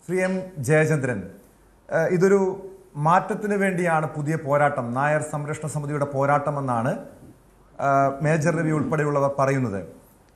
Shri M Jayachandran, ഇതൊരു മാറ്റത്തിന് വേണ്ടിയാണ് പുതിയ പോരാട്ടം, നായർ സംരക്ഷണ സമിതിയുടെ പോരാട്ടമെന്നാണ് മേജർ രവി ഉൾപ്പെടെയുള്ളവർ പറയുന്നത്.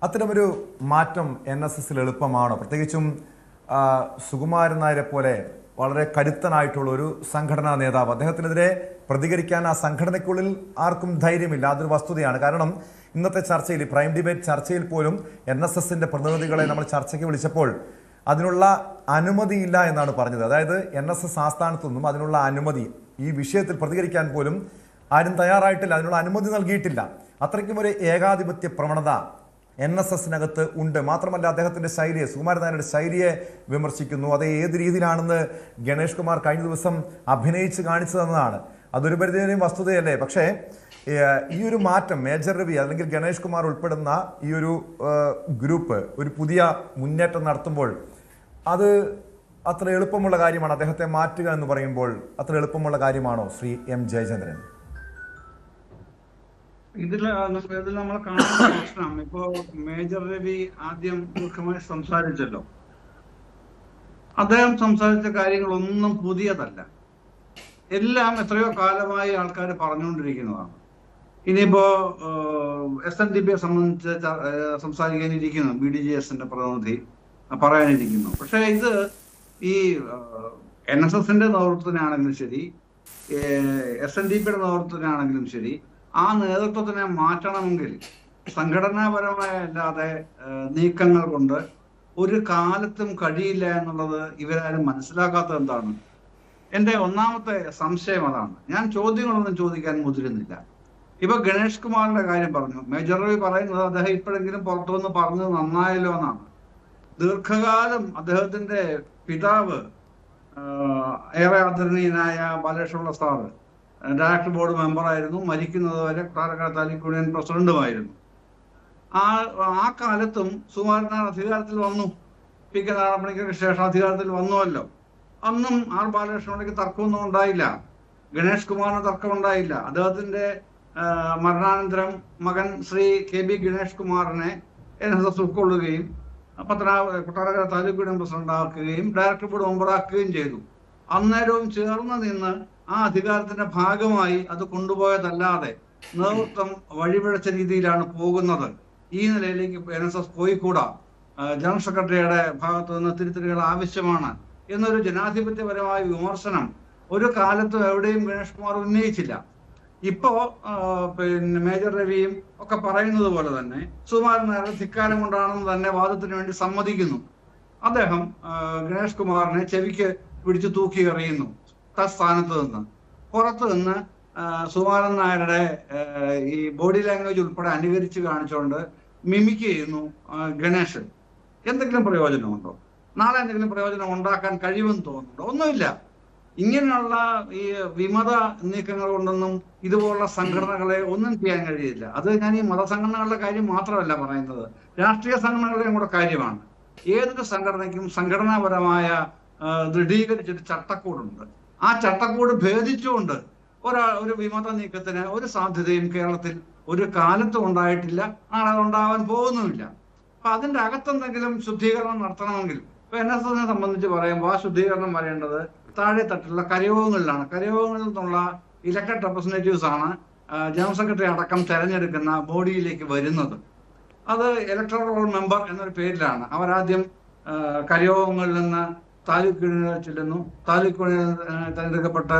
അത്തരമൊരു മാറ്റം NSSൽ എളുപ്പമാണോ? പ്രത്യേകിച്ചും സുകുമാരൻ നായരെ പോലെ വളരെ കരുത്തനായിട്ടുള്ള ഒരു സംഘടനാ നേതാവ്, അദ്ദേഹത്തിനെതിരെ പ്രതികരിക്കാൻ ആ സംഘടനയ്ക്കുള്ളിൽ ആർക്കും ധൈര്യമില്ല. അതൊരു വസ്തുതയാണ്. കാരണം ഇന്നത്തെ ചർച്ചയിൽ, പ്രൈം ഡിബേറ്റ് ചർച്ചയിൽ പോലും NSSന്റെ പ്രതിനിധികളെ നമ്മൾ ചർച്ചയ്ക്ക് വിളിച്ചപ്പോൾ അതിനുള്ള അനുമതിയില്ല എന്നാണ് പറഞ്ഞത്. അതായത് NSS ആസ്ഥാനത്തൊന്നും അതിനുള്ള അനുമതി, ഈ വിഷയത്തിൽ പ്രതികരിക്കാൻ പോലും ആരും തയ്യാറായിട്ടില്ല, അതിനുള്ള അനുമതി നൽകിയിട്ടില്ല. അത്രയ്ക്കും ഒരു ഏകാധിപത്യ പ്രവണത NSSനകത്ത് ഉണ്ട്. മാത്രമല്ല അദ്ദേഹത്തിൻ്റെ ശൈലിയെ, സുകുമാരൻ നായരുടെ ശൈലിയെ വിമർശിക്കുന്നു. അത് ഏത് രീതിയിലാണെന്ന് ഗണേഷ് കുമാർ കഴിഞ്ഞ ദിവസം അഭിനയിച്ച് കാണിച്ചു തന്നതാണ്. അതൊരു പരിധിവരെയും വസ്തുതയല്ലേ? പക്ഷേ ഈ ഒരു മാറ്റം മേജർ രവി അല്ലെങ്കിൽ ഗണേഷ് കുമാർ ഉൾപ്പെടുന്ന ഈ ഒരു ഗ്രൂപ്പ് ഒരു പുതിയ മുന്നേറ്റം നടത്തുമ്പോൾ അത് അത്ര എളുപ്പമുള്ള കാര്യമാണ്? അദ്ദേഹത്തെ മാറ്റുക എന്ന് പറയുമ്പോൾ അത്ര എളുപ്പമുള്ള കാര്യമാണോ ശ്രീ എം ജയചന്ദ്രൻ? ഇതിൽ നമ്മൾ കാണുന്ന പ്രശ്നം, ഇപ്പോ മേജർ രവി ആദ്യം ദീർഘമായി സംസാരിച്ചല്ലോ. അദ്ദേഹം സംസാരിച്ച കാര്യങ്ങളൊന്നും പുതിയതല്ല. എല്ലാം എത്രയോ കാലമായി ആൾക്കാർ പറഞ്ഞുകൊണ്ടിരിക്കുന്നതാണ്. ഇനിയിപ്പോ SNDPയെ സംബന്ധിച്ച് സംസാരിക്കാനിരിക്കുന്നു BDJSന്റെ പ്രതിനിധി പറയാനിരിക്കുന്നു. പക്ഷെ ഇത് ഈ NSSന്റെ നേതൃത്വത്തിനാണെങ്കിലും ശരി, SNDPയുടെ നേതൃത്വത്തിനാണെങ്കിലും ശരി, ആ നേതൃത്വത്തിനെ മാറ്റണമെങ്കിൽ സംഘടനാപരമായ അല്ലാതെ നീക്കങ്ങൾ കൊണ്ട് ഒരു കാലത്തും കഴിയില്ല എന്നുള്ളത് ഇവരാരും മനസ്സിലാക്കാത്തത് എന്താണ്? എൻ്റെ ഒന്നാമത്തെ സംശയം അതാണ്. ഞാൻ ചോദ്യങ്ങളൊന്നും ചോദിക്കാൻ മുതിരുന്നില്ല. ഇപ്പൊ ഗണേഷ് കുമാറിന്റെ കാര്യം പറഞ്ഞു. മേജർ രവി പറയുന്നത് അദ്ദേഹം ഇപ്പോഴെങ്കിലും പുറത്തു വന്ന് പറഞ്ഞത് നന്നായല്ലോ എന്നാണ്. ദീർഘകാലം അദ്ദേഹത്തിന്റെ പിതാവ് ഏറെ ആദരണീയനായ ബാലകൃഷ്ണപിള്ള സാറ് ഡയറക്ടർ ബോർഡ് മെമ്പറായിരുന്നു. മരിക്കുന്നത് വരെ പാലക്കാട് താലൂക്ക് യൂണിയൻ പ്രസിഡന്റുമായിരുന്നു. ആ കാലത്തും സുകുമാരൻ നായർ അധികാരത്തിൽ വന്നു. PK നാരായണപ്പണിക്കർക്ക് ശേഷം അധികാരത്തിൽ വന്നുവല്ലോ. അന്നും ബാലകൃഷ്ണപിള്ളയ്ക്ക് തർക്കമൊന്നും ഉണ്ടായില്ല. ഗണേഷ് കുമാറിന് തർക്കമുണ്ടായില്ല. അദ്ദേഹത്തിന്റെ മരണാനന്തരം മകൻ ശ്രീ KB ഗണേഷ് കുമാറിനെ NSS ഉൾക്കൊള്ളുകയും കൊട്ടാരക്കര താലൂക്ക് യൂണിയൻ പ്രസിഡന്റ് ആക്കുകയും ഡയറക്ടർ ബോർഡ് മെമ്പറാക്കുകയും ചെയ്തു. അന്നേരവും ചേർന്ന് നിന്ന് ആ അധികാരത്തിന്റെ ഭാഗമായി അത് കൊണ്ടുപോയതല്ലാതെ നേതൃത്വം വഴിപിഴച്ച രീതിയിലാണ് പോകുന്നത്. ഈ നിലയിലേക്ക് NSS പോയിക്കൂടാ. ജനറൽ സെക്രട്ടറിയുടെ ഭാഗത്തു നിന്ന് തിരുത്തലുകൾ ആവശ്യമാണ് എന്നൊരു ജനാധിപത്യപരമായ വിമർശനം ഒരു കാലത്തും എവിടെയും ഗണേഷ് കുമാർ ഉന്നയിച്ചില്ല. ഇപ്പോ മേജർ രവിയും ഒക്കെ പറയുന്നത് പോലെ തന്നെ സുകുമാരൻ നായർ ധിക്കാരം കൊണ്ടാണെന്ന് തന്നെ വാദത്തിന് വേണ്ടി സമ്മതിക്കുന്നു. അദ്ദേഹം ഗണേഷ് കുമാറിനെ ചെവിക്ക് പിടിച്ചു തൂക്കി എറിയുന്നു. സ്ഥാനത്ത് നിന്ന് പുറത്തു നിന്ന് സുകുമാരൻ നായരുടെ ഈ ബോഡി ലാംഗ്വേജ് ഉൾപ്പെടെ അനുകരിച്ച് കാണിച്ചുകൊണ്ട് മിമിക് ചെയ്യുന്നു ഗണേഷ്. എന്തെങ്കിലും പ്രയോജനമുണ്ടോ? നാളെ എന്തെങ്കിലും പ്രയോജനം ഉണ്ടാക്കാൻ കഴിയുമെന്ന് തോന്നുന്നുണ്ടോ? ഒന്നുമില്ല. ഇങ്ങനെയുള്ള ഈ വിമത നീക്കങ്ങൾ കൊണ്ടൊന്നും ഇതുപോലുള്ള സംഘടനകളെ ഒന്നും ചെയ്യാൻ കഴിയില്ല. അത് ഞാൻ ഈ മതസംഘടനകളുടെ കാര്യം മാത്രമല്ല പറയുന്നത്, രാഷ്ട്രീയ സംഘടനകളുടെയും കൂടെ കാര്യമാണ്. ഏതൊരു സംഘടനയ്ക്കും സംഘടനാപരമായ ദൃഢീകരിച്ചൊരു ചട്ടക്കൂടുണ്ട്. ആ ചട്ടക്കൂട് ഭേദിച്ചുകൊണ്ട് ഒരു വിമത നീക്കത്തിന് ഒരു സാധ്യതയും കേരളത്തിൽ ഒരു കാലത്തും ഉണ്ടായിട്ടില്ല, നാളെ ഉണ്ടാവാൻ പോകുന്നുമില്ല. അപ്പൊ അതിന്റെ അകത്തെന്തെങ്കിലും ശുദ്ധീകരണം നടത്തണമെങ്കിൽ ഇപ്പൊ NSSനെ സംബന്ധിച്ച് പറയുമ്പോൾ ആ ശുദ്ധീകരണം വരേണ്ടത് താഴെ തട്ടിലുള്ള കരയോഗങ്ങളിലാണ്. കരയോഗങ്ങളിൽ നിന്നുള്ള ഇലക്ടഡ് റെപ്രസെന്റേറ്റീവ്സ് ആണ് ജനറൽ സെക്രട്ടറി അടക്കം തെരഞ്ഞെടുക്കുന്ന ബോഡിയിലേക്ക് വരുന്നത്. അത് ഇലക്ടറൽ റോൾ മെമ്പർ എന്നൊരു പേരിലാണ്. അവരാദ്യം കരയോഗങ്ങളിൽ നിന്ന് താലൂക്ക് യൂണിയനിൽ ചെല്ലുന്നു. താലൂക്ക് യൂണിയൻ തെരഞ്ഞെടുക്കപ്പെട്ട്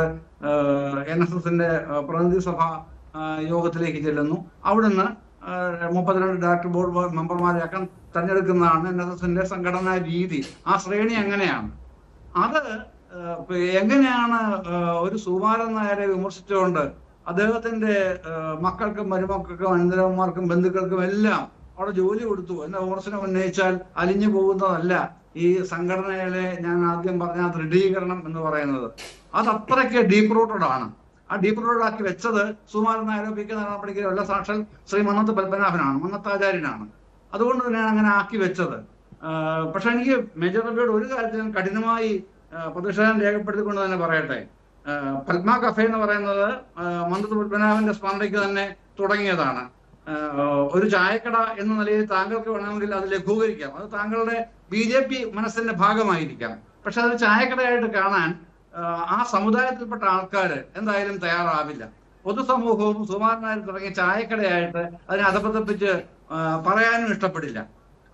NSSന്റെ പ്രതിനിധി സഭ യോഗത്തിലേക്ക് ചെല്ലുന്നു. അവിടുന്ന് 32 ഡയറക്ടർ ബോർഡ് മെമ്പർമാരെയാക്കാൻ തെരഞ്ഞെടുക്കുന്നതാണ് NSSന്റെ സംഘടനാ രീതി. ആ ശ്രേണി അങ്ങനെയാണ്. അത് എങ്ങനെയാണ് ഒരു സുകുമാരൻ നായരെ വിമർശിച്ചുകൊണ്ട് അദ്ദേഹത്തിന്റെ മക്കൾക്കും മരുമക്കൾക്കും അനന്തരന്മാർക്കും ബന്ധുക്കൾക്കും എല്ലാം അവിടെ ജോലി കൊടുത്തു എന്ന വിമർശനം ഉന്നയിച്ചാൽ അലിഞ്ഞു പോകുന്നതല്ല ഈ സംഘടനയിലെ ഞാൻ ആദ്യം പറഞ്ഞ ദൃഢീകരണം എന്ന് പറയുന്നത്. അത് അത്രയ്ക്ക് ഡീപ്പ് റൂട്ടഡ് ആണ്. ആ ഡീപ്പ് റൂട്ടഡ് ആക്കി വെച്ചത് സുകുമാരൻ നായരോ PK നാരായണപ്പണിക്കരോ അല്ല, സാക്ഷാൽ ശ്രീ മന്നത്ത് പത്മനാഭനാണ്, മന്നത്താചാര്യനാണ്. അതുകൊണ്ട് തന്നെയാണ് അങ്ങനെ ആക്കി വെച്ചത്. പക്ഷെ എനിക്ക് മേജർ രവിയോട് ഒരു കാര്യത്തിൽ കഠിനമായി പ്രതിഷേധം രേഖപ്പെടുത്തിക്കൊണ്ട് തന്നെ പറയട്ടെ. പത്മ കഫേ എന്ന് പറയുന്നത് മന്നത്ത് പത്മനാഭന്റെ സ്മരണയ്ക്ക് തന്നെ തുടങ്ങിയതാണ്. ഒരു ചായക്കട എന്ന നിലയിൽ താങ്കൾക്ക് വേണമെങ്കിൽ അത് ലഘൂകരിക്കാം. അത് താങ്കളുടെ BJP മനസ്സിന്റെ ഭാഗമായിരിക്കാം. പക്ഷെ അത് ചായക്കടയായിട്ട് കാണാൻ ആ സമുദായത്തിൽപ്പെട്ട ആൾക്കാർ എന്തായാലും തയ്യാറാവില്ല. പൊതുസമൂഹവും സുകുമാരൻ നായർ തുടങ്ങിയ ചായക്കടയായിട്ട് അതിനെ അധപതിപ്പിച്ച് പറയാനും ഇഷ്ടപ്പെടില്ല.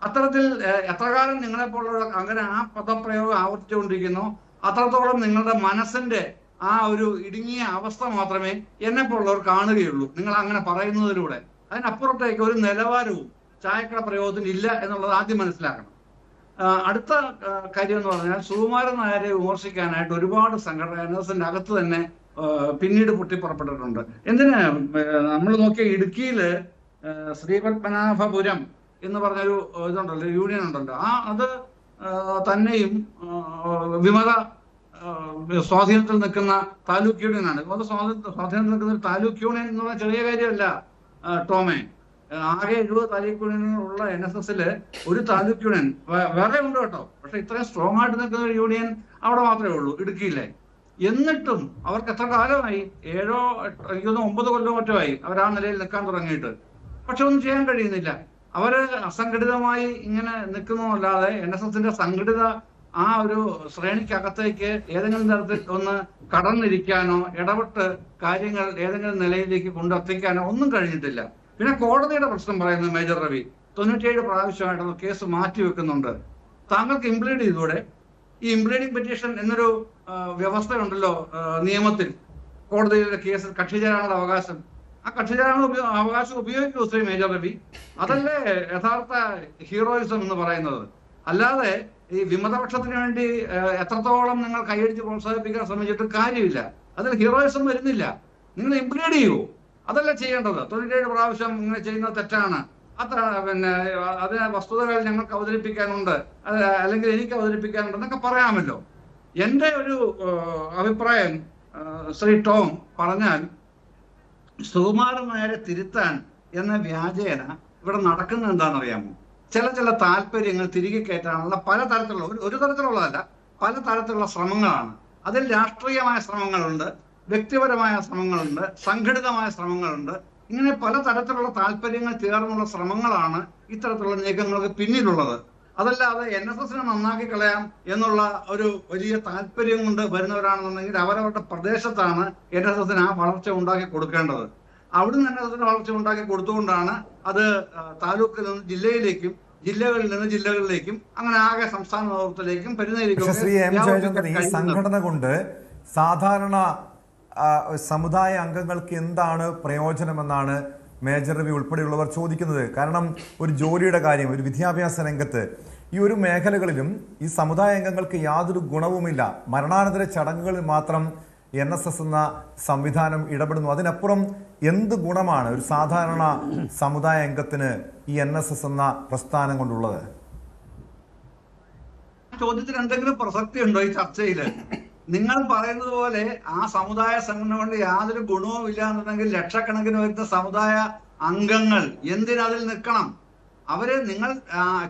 അത്തരത്തിൽ എത്ര കാലം നിങ്ങളെപ്പോലുള്ള അങ്ങനെ ആ പദപ്രയോഗം ആവർത്തിച്ചുകൊണ്ടിരിക്കുന്നു, അത്രത്തോളം നിങ്ങളുടെ മനസ്സിന്റെ ആ ഒരു ഇടുങ്ങിയ അവസ്ഥ മാത്രമേ എന്നെപ്പോലുള്ളവർ കാണുകയുള്ളൂ നിങ്ങൾ അങ്ങനെ പറയുന്നതിലൂടെ. അതിനപ്പുറത്തേക്ക് ഒരു നിലവാരവും ചായക്കട പ്രയോഗത്തിന് ഇല്ല എന്നുള്ളത് ആദ്യം മനസ്സിലാക്കണം. അടുത്ത കാര്യം എന്ന് പറഞ്ഞാൽ സുകുമാരൻ നായരെ വിമർശിക്കാനായിട്ട് ഒരുപാട് സംഘടന NSSന്റെ അകത്ത് തന്നെ പിന്നീട് പൊട്ടിപ്പുറപ്പെട്ടിട്ടുണ്ട്. എന്തിനാ നമ്മൾ നോക്കിയ ഇടുക്കിയില് ശ്രീപത്മനാഭപുരം എന്ന് പറഞ്ഞൊരു ഇതുണ്ടല്ലോ, യൂണിയൻ ഉണ്ടല്ലോ, അത് തന്നെയും വിമത സ്വാധീനത്തിൽ നിൽക്കുന്ന താലൂക്ക് യൂണിയനാണ്. വിമത സ്വാധീനത്തിൽ നിൽക്കുന്ന ഒരു താലൂക്ക് യൂണിയൻ എന്ന് പറഞ്ഞാൽ ചെറിയ കാര്യമല്ല ടോമേ. ആകെ 70 താലൂക്ക് യൂണിയനുകളുള്ള NSSല് ഒരു താലൂക്ക് യൂണിയൻ വേറെ ഉണ്ട് കേട്ടോ, പക്ഷെ ഇത്രയും സ്ട്രോങ് ആയിട്ട് നിൽക്കുന്ന ഒരു യൂണിയൻ അവിടെ മാത്രമേ ഉള്ളൂ ഇടുക്കിയിലെ. എന്നിട്ടും അവർക്ക് എത്ര കാലമായി, 7 എനിക്ക് 9 കൊല്ലം മറ്റോ ആയി അവർ ആ നിലയിൽ നിൽക്കാൻ തുടങ്ങിയിട്ട്. പക്ഷെ ഒന്നും ചെയ്യാൻ കഴിയുന്നില്ല. അവര് അസംഘടിതമായി ഇങ്ങനെ നിൽക്കുന്നതല്ലാതെ NSSന്റെ സംഘടിത ആ ഒരു ശ്രേണിക്കകത്തേക്ക് ഏതെങ്കിലും തരത്തിൽ ഒന്ന് കടന്നിരിക്കാനോ ഇടപെട്ട് കാര്യങ്ങൾ ഏതെങ്കിലും നിലയിലേക്ക് കൊണ്ടെത്തിക്കാനോ ഒന്നും കഴിഞ്ഞിട്ടില്ല. പിന്നെ കോടതിയുടെ പ്രശ്നം പറയുന്നത് മേജർ രവി 97 പ്രാവശ്യമായിട്ട് കേസ് മാറ്റിവെക്കുന്നുണ്ട്. താങ്കൾക്ക് ഇംപ്ലീഡ് ചെയ്തൂടെ? ഈ ഇംപ്ലീഡിംഗ് പെറ്റീഷൻ എന്നൊരു വ്യവസ്ഥയുണ്ടല്ലോ നിയമത്തിൽ. കോടതിയുടെ കേസിൽ കക്ഷി ചേരാനുള്ള അവകാശം, ആ കക്ഷി ചേരാനുള്ള അവകാശം ഉപയോഗിക്കൂ ശ്രീ മേജർ രവി. അതല്ലേ യഥാർത്ഥ ഹീറോയിസം എന്ന് പറയുന്നത്. അല്ലാതെ ഈ വിമതപക്ഷത്തിന് വേണ്ടി എത്രത്തോളം നിങ്ങൾ കൈയടിച്ച് പ്രോത്സാഹിപ്പിക്കാൻ ശ്രമിച്ചിട്ട് കാര്യമില്ല. അതിൽ ഹീറോയിസം വരുന്നില്ല. നിങ്ങൾ ഇംപ്ലീഡ് ചെയ്യൂ, അതല്ല ചെയ്യേണ്ടത്. 97 പ്രാവശ്യം ഇങ്ങനെ ചെയ്യുന്നത് തെറ്റാണ്, പിന്നെ അതിന് വസ്തുതകൾ ഞങ്ങൾക്ക് അവതരിപ്പിക്കാനുണ്ട്, അല്ലെങ്കിൽ എനിക്ക് അവതരിപ്പിക്കാനുണ്ട് എന്നൊക്കെ പറയാമല്ലോ. എൻ്റെ ഒരു അഭിപ്രായം ശ്രീ ടോം പറഞ്ഞാൽ, സുകുമാരൻ നായരെ തിരുത്താൻ എന്ന വ്യാജേന ഇവിടെ നടക്കുന്നത് എന്താണെന്നറിയാമോ? ചില താല്പര്യങ്ങൾ തിരികെ കയറ്റാനുള്ള പല തരത്തിലുള്ള, ഒരു തരത്തിലുള്ളതല്ല, പല തരത്തിലുള്ള ശ്രമങ്ങളാണ്. അതിൽ രാഷ്ട്രീയമായ ശ്രമങ്ങളുണ്ട്, വ്യക്തിപരമായ ശ്രമങ്ങളുണ്ട്, സംഘടിതമായ ശ്രമങ്ങളുണ്ട്. ഇങ്ങനെ പല തരത്തിലുള്ള താല്പര്യങ്ങൾ ചേർന്നുള്ള ശ്രമങ്ങളാണ് ഇത്തരത്തിലുള്ള നീക്കങ്ങൾക്ക് പിന്നിലുള്ളത്. അതല്ലാതെ NSSനെ നന്നാക്കി കളയാം എന്നുള്ള ഒരു വലിയ താല്പര്യം കൊണ്ട് വരുന്നവരാണെന്നുണ്ടെങ്കിൽ അവരവരുടെ പ്രദേശത്താണ് NSSന് ആ വളർച്ച ഉണ്ടാക്കി കൊടുക്കേണ്ടത്. അവിടുന്ന് NSSന് വളർച്ച ഉണ്ടാക്കി കൊടുത്തുകൊണ്ടാണ് അത് താലൂക്കിൽ നിന്ന് ജില്ലയിലേക്കും, ജില്ലകളിൽ നിന്ന് ജില്ലകളിലേക്കും, അങ്ങനെ ആകെ സംസ്ഥാന നേതൃത്വത്തിലേക്കും പക്ഷേ ശ്രീ M. ജയചന്ദ്രൻ, ഈ സംഘടന കൊണ്ട് സാധാരണ സമുദായ അംഗങ്ങൾക്ക് എന്താണ് പ്രയോജനമെന്നാണ് മേജർ രവി ഉൾപ്പെടെയുള്ളവർ ചോദിക്കുന്നത്. കാരണം ഒരു ജോലിയുടെ കാര്യം, ഒരു വിദ്യാഭ്യാസ രംഗത്ത്, ഈ ഒരു മേഖലകളിലും ഈ സമുദായ അംഗങ്ങൾക്ക് യാതൊരു ഗുണവുമില്ല. മരണാനന്തര ചടങ്ങുകളിൽ മാത്രം NSS എന്ന സംവിധാനം ഇടപെടുന്നു. അതിനപ്പുറം എന്ത് ഗുണമാണ് ഒരു സാധാരണ സമുദായ അംഗത്തിന് ഈ NSS എന്ന പ്രസ്ഥാനം കൊണ്ടുള്ളത്? ചോദ്യത്തിന് എന്തെങ്കിലും പ്രസക്തി ഉണ്ടോ ഈ ചർച്ചയില്? നിങ്ങൾ പറയുന്നത് പോലെ ആ സമുദായ സംഘടന കൊണ്ട് യാതൊരു ഗുണവും ഇല്ല എന്നുണ്ടെങ്കിൽ ലക്ഷക്കണക്കിന് വരുന്ന സമുദായ അംഗങ്ങൾ എന്തിനതിൽ നിൽക്കണം? അവര് നിങ്ങൾ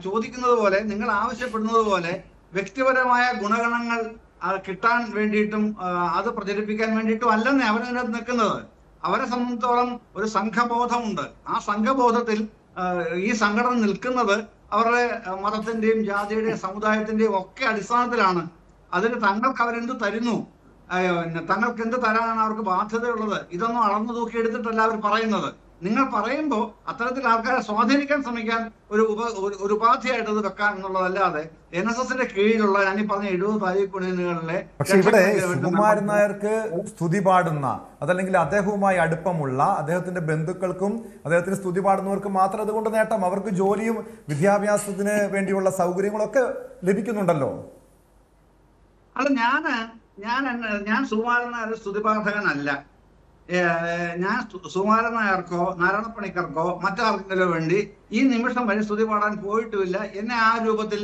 ചോദിക്കുന്നത് പോലെ, നിങ്ങൾ ആവശ്യപ്പെടുന്നത് പോലെ വ്യക്തിപരമായ ഗുണഗണങ്ങൾ കിട്ടാൻ വേണ്ടിയിട്ടും അത് പ്രചരിപ്പിക്കാൻ വേണ്ടിയിട്ടും അല്ലെന്നേ അവരതിനകത്ത് നിൽക്കുന്നത്. അവരെ സംബന്ധിച്ചോളം ഒരു സംഘബോധമുണ്ട്. ആ സംഘബോധത്തിൽ ഈ സംഘടന നിൽക്കുന്നത് അവരുടെ മതത്തിന്റെയും ജാതിയുടെയും സമുദായത്തിന്റെയും ഒക്കെ അടിസ്ഥാനത്തിലാണ്. അതിന് തങ്ങൾക്ക് അവരെന്ത് തരുന്നു, തങ്ങൾക്ക് എന്ത് തരാനാണ് അവർക്ക് ബാധ്യതയുള്ളത്, ഇതൊന്നും അളന്നു തൂക്കിയെടുത്തിട്ടല്ല അവർ പറയുന്നത്. നിങ്ങൾ പറയുമ്പോൾ അത്തരത്തിൽ ആൾക്കാരെ സ്വാധീനിക്കാൻ ശ്രമിക്കാൻ ഒരു ഉപാധിയായിട്ട് അത് വെക്കാൻ എന്നുള്ളതല്ലാതെ NSSന്റെ കീഴിലുള്ള ഞാൻ ഈ പറഞ്ഞ 70 താലൂക്ക് യൂണിയനുകളിലെ. പക്ഷെ ഇവിടെ സുകുമാരൻ നായർക്ക് സ്തുതി പാടുന്ന, അതല്ലെങ്കിൽ അദ്ദേഹവുമായി അടുപ്പമുള്ള അദ്ദേഹത്തിന്റെ ബന്ധുക്കൾക്കും അദ്ദേഹത്തിന് സ്തുതി പാടുന്നവർക്കും മാത്രം അതുകൊണ്ട് നേട്ടം. അവർക്ക് ജോലിയും വിദ്യാഭ്യാസത്തിന് വേണ്ടിയുള്ള സൗകര്യങ്ങളൊക്കെ ലഭിക്കുന്നുണ്ടല്ലോ. അല്ല, ഞാൻ സുകുമാരൻ നായർ സ്തുതിപാഠകനല്ല. ഞാൻ സുകുമാരൻ നായർക്കോ നാരായണപ്പണിക്കർക്കോ മറ്റാർക്കെങ്കിലും വേണ്ടി ഈ നിമിഷം വരെ സ്തുതി പാടാൻ പോയിട്ടുമില്ല. എന്നെ ആ രൂപത്തിൽ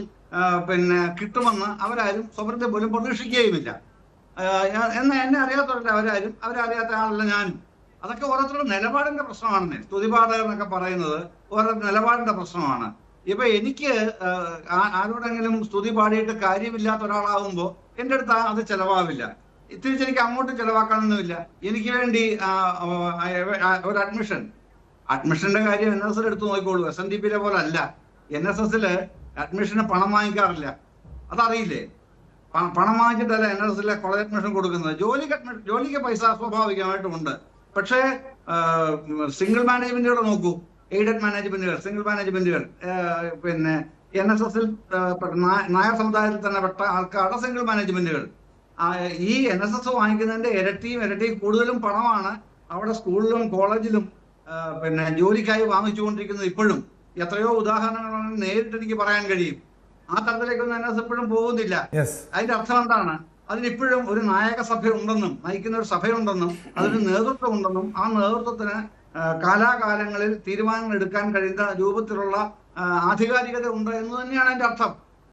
പിന്നെ കിട്ടുമെന്ന് അവരാരും സ്വപ്നത്തെ പോലും പ്രതീക്ഷിക്കുകയുമില്ല. എന്നെ അറിയാത്തവരല്ല അവരാരും, അവരറിയാത്ത ആളല്ല ഞാനും. അതൊക്കെ ഓരോരുത്തരുടെ നിലപാടിന്റെ പ്രശ്നമാണെന്നേ. സ്തുതിപാഠകർ എന്നൊക്കെ പറയുന്നത് ഓരോ നിലപാടിന്റെ പ്രശ്നമാണ്. ഇപ്പൊ എനിക്ക് ആരോടെങ്കിലും സ്തുതി പാടിയിട്ട് കാര്യമില്ലാത്ത ഒരാളാകുമ്പോൾ എൻ്റെ അടുത്ത് അത് ചെലവാവില്ല. തിരിച്ചെനിക്ക് അങ്ങോട്ട് ചെലവാക്കാനൊന്നുമില്ല. എനിക്ക് വേണ്ടി ഒരു അഡ്മിഷന്റെ കാര്യം NSS എടുത്ത് നോക്കിക്കോളൂ. SNDPയിലെ പോലെ അല്ല. NSSല് അഡ്മിഷന് പണം വാങ്ങിക്കാറില്ല, അതറിയില്ലേ? പണം വാങ്ങിച്ചിട്ടല്ല NSSലെ കോളേജ് അഡ്മിഷൻ കൊടുക്കുന്നത്. ജോലിക്ക് പൈസ സ്വാഭാവികമായിട്ടും ഉണ്ട്. പക്ഷേ സിംഗിൾ മാനേജ്മെന്റുകൾ നോക്കൂ, എയ്ഡഡ് മാനേജ്മെന്റുകൾ, സിംഗിൾ മാനേജ്മെന്റുകൾ. പിന്നെ NSSൽ നായർ സമുദായത്തിൽ തന്നെ പെട്ട ആൾക്കാരുടെ സിംഗിൾ മാനേജ്മെന്റുകൾ. ഈ NSS വാങ്ങിക്കുന്നതിന്റെ ഇരട്ടിയും കൂടുതലും പണമാണ് അവിടെ സ്കൂളിലും കോളേജിലും പിന്നെ ജോലിക്കായി വാങ്ങിച്ചുകൊണ്ടിരിക്കുന്നത്. ഇപ്പോഴും എത്രയോ ഉദാഹരണങ്ങളാണ് നേരിട്ട് എനിക്ക് പറയാൻ കഴിയും. ആ തരത്തിലേക്കൊന്നും NSS ഇപ്പോഴും പോകുന്നില്ല. അതിന്റെ അർത്ഥം എന്താണ്? അതിനിപ്പോഴും ഒരു നായക സഭ ഉണ്ടെന്നും, നയിക്കുന്ന ഒരു സഭയുണ്ടെന്നും, അതിന് നേതൃത്വം ഉണ്ടെന്നും, ആ നേതൃത്വത്തിന് കാലാകാലങ്ങളിൽ തീരുമാനങ്ങൾ എടുക്കാൻ കഴിയുന്ന രൂപത്തിലുള്ള ആധികാരികത ഉണ്ട് എന്ന് തന്നെയാണ് അതിന്റെ അർത്ഥം.